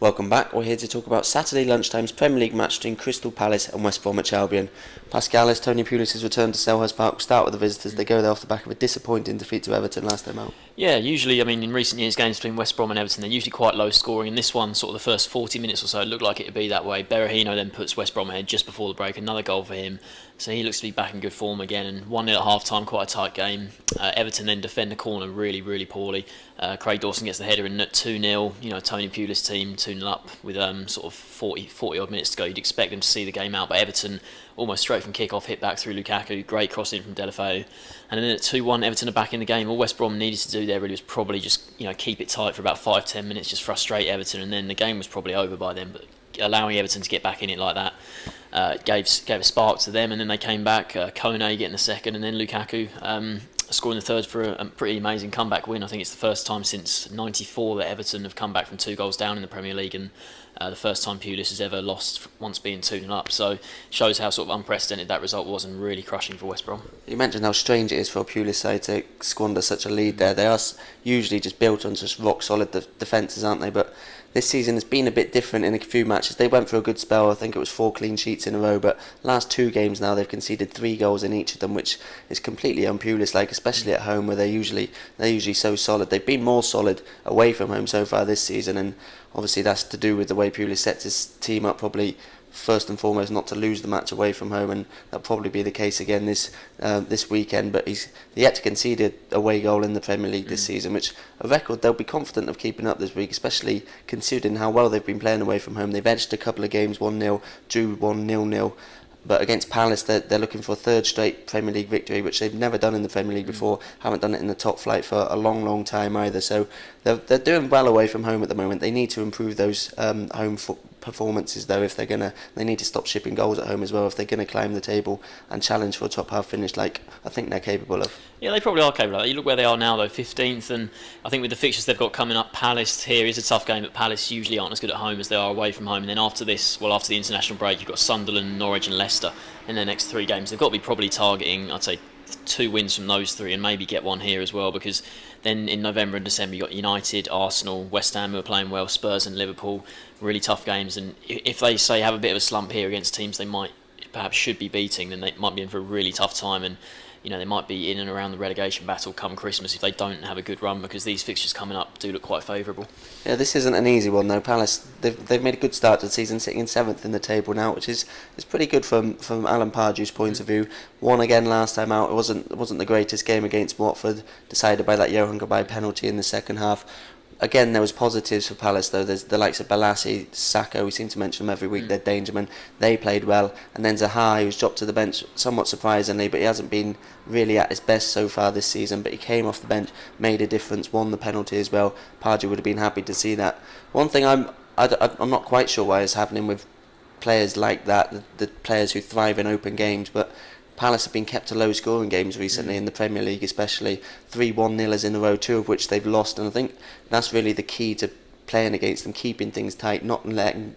Welcome back. We're here to talk about Saturday lunchtime's Premier League match between Crystal Palace and West Bromwich Albion. Pascal, as Tony Pulis has returned to Selhurst Park, will start with the visitors. They go there off the back of a disappointing defeat to Everton last time out. Yeah, usually, in recent years, games between West Brom and Everton, they're usually quite low scoring. And this one, sort of the first 40 minutes or so, it looked like it would be that way. Berahino then puts West Brom ahead just before the break, another goal for him. So he looks to be back in good form again. And 1-0 at half-time, quite a tight game. Everton then defend the corner really, really poorly. Craig Dawson gets the header in at 2-0. Tony Pulis' team 2-0 up with sort of 40 odd minutes to go. You'd expect them to see the game out, but Everton almost straight from kick-off, hit back through Lukaku, great cross in from Delafeu. And then at 2-1, Everton are back in the game. All West Brom needed to do there really was probably just keep it tight for about 5-10 minutes, just frustrate Everton, and then the game was probably over by then. But allowing Everton to get back in it like that gave a spark to them, and then they came back. Kone getting the second, and then Lukaku scoring the third for a pretty amazing comeback win. I think it's the first time since '94 that Everton have come back from 2 goals down in the Premier League, and the first time Pulis has ever lost once being 2-0 up. So shows how sort of unprecedented that result was and really crushing for West Brom. You mentioned how strange it is for a Pulis side to squander such a lead there. They are usually just built on just rock solid defences, aren't they? But this season has been a bit different in a few matches. They went for a good spell. I think it was 4 clean sheets in a row, but last 2 games now they've conceded 3 goals in each of them, which is completely un-Pulis-like, especially at home where they're usually so solid. They've been more solid away from home so far this season, and obviously that's to do with the way Pulis sets his team up, probably first and foremost not to lose the match away from home, and that'll probably be the case again this weekend. But he's yet to concede an away goal in the Premier League this season, which a record they'll be confident of keeping up this week, especially considering how well they've been playing away from home. They've edged a couple of games 1-0, drew 1-0. But against Palace, they're looking for a third straight Premier League victory, which they've never done in the Premier League before. Haven't done it in the top flight for a long, long time either. So they're doing well away from home at the moment. They need to improve those home performances though. If they need to stop shipping goals at home as well if they're going to climb the table and challenge for a top half finish, like I think they're capable of. Yeah, they probably are capable of that. You look where they are now though, 15th, and I think with the fixtures they've got coming up, Palace here is a tough game, but Palace usually aren't as good at home as they are away from home. And then after the international break, you've got Sunderland, Norwich and Leicester in their next 3 games. They've got to be probably targeting, I'd say, 2 wins from those 3 and maybe get 1 here as well, because then in November and December you've got United, Arsenal, West Ham who are playing well, Spurs and Liverpool, really tough games. And if they say have a bit of a slump here against teams they perhaps should be beating, then they might be in for a really tough time, and they might be in and around the relegation battle come Christmas if they don't have a good run, because these fixtures coming up do look quite favourable. Yeah, this isn't an easy one though. Palace, they've made a good start to the season, sitting in 7th in the table now, which is pretty good from Alan Pardew's point of view. Won again last time out. It wasn't the greatest game against Watford, decided by that Johan Gabay penalty in the second half. Again, there was positives for Palace though. There's the likes of Balassi, Sacco, we seem to mention them every week, they're Dangermen. They played well. And then Zaha, who's dropped to the bench somewhat surprisingly, but he hasn't been really at his best so far this season. But he came off the bench, made a difference, won the penalty as well. Pardew would have been happy to see that. One thing I'm not quite sure why it's happening with players like that, the players who thrive in open games, but Palace have been kept to low scoring games recently in the Premier League, especially 3 1-0ers in a row, 2 of which they've lost, and I think that's really the key to playing against them, keeping things tight, not letting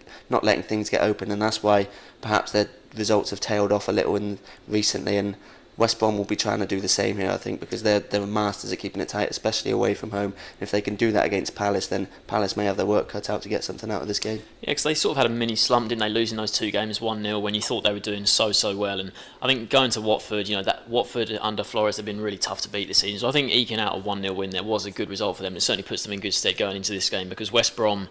things get open, and that's why perhaps their results have tailed off a little recently, and West Brom will be trying to do the same here, I think, because they're masters at keeping it tight, especially away from home. If they can do that against Palace, then Palace may have their work cut out to get something out of this game. Yeah, because they sort of had a mini slump, didn't they, losing those 2 games 1-0 when you thought they were doing so well. And I think going to Watford, that Watford under Flores have been really tough to beat this season. So I think eking out a 1-0 win there was a good result for them. It certainly puts them in good stead going into this game, because West Brom,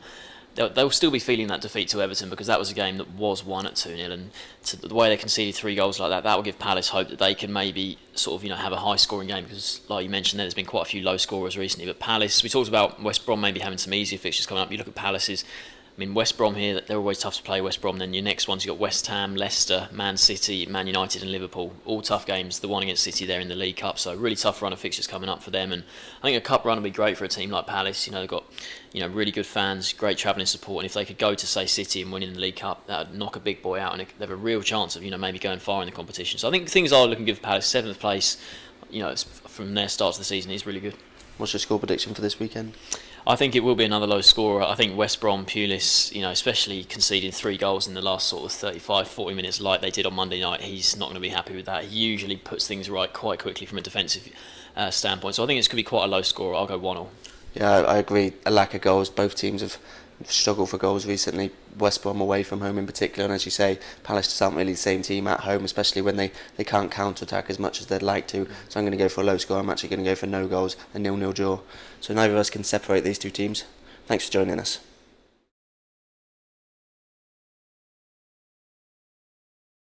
they'll still be feeling that defeat to Everton, because that was a game that was won at 2-0, and the way they conceded 3 goals like that will give Palace hope that they can maybe sort of have a high scoring game, because like you mentioned there's been quite a few low scorers recently. But Palace, we talked about West Brom maybe having some easier fixtures coming up. You look at Palace's, West Brom here, they're always tough to play, West Brom. Then your next ones, you've got West Ham, Leicester, Man City, Man United and Liverpool. All tough games. The one against City there in the League Cup. So really tough run of fixtures coming up for them. And I think a cup run would be great for a team like Palace. They've got really good fans, great travelling support. And if they could go to, say, City and win in the League Cup, that would knock a big boy out. And they have a real chance of, maybe going far in the competition. So I think things are looking good for Palace. 7th place, from their start to the season is really good. What's your score prediction for this weekend? I think it will be another low scorer. I think West Brom, Pulis, especially conceding 3 goals in the last sort of 35-40 minutes like they did on Monday night, he's not going to be happy with that. He usually puts things right quite quickly from a defensive standpoint. So I think it's going to be quite a low scorer. I'll go 1-1. Yeah, I agree. A lack of goals. Both teams have struggled for goals recently. West Brom away from home in particular, and as you say, Palace just aren't really the same team at home, especially when they can't counter-attack as much as they'd like to. So I'm going to go for a low score. I'm actually going to go for no goals, a 0-0 draw. So neither of us can separate these two teams. Thanks for joining us.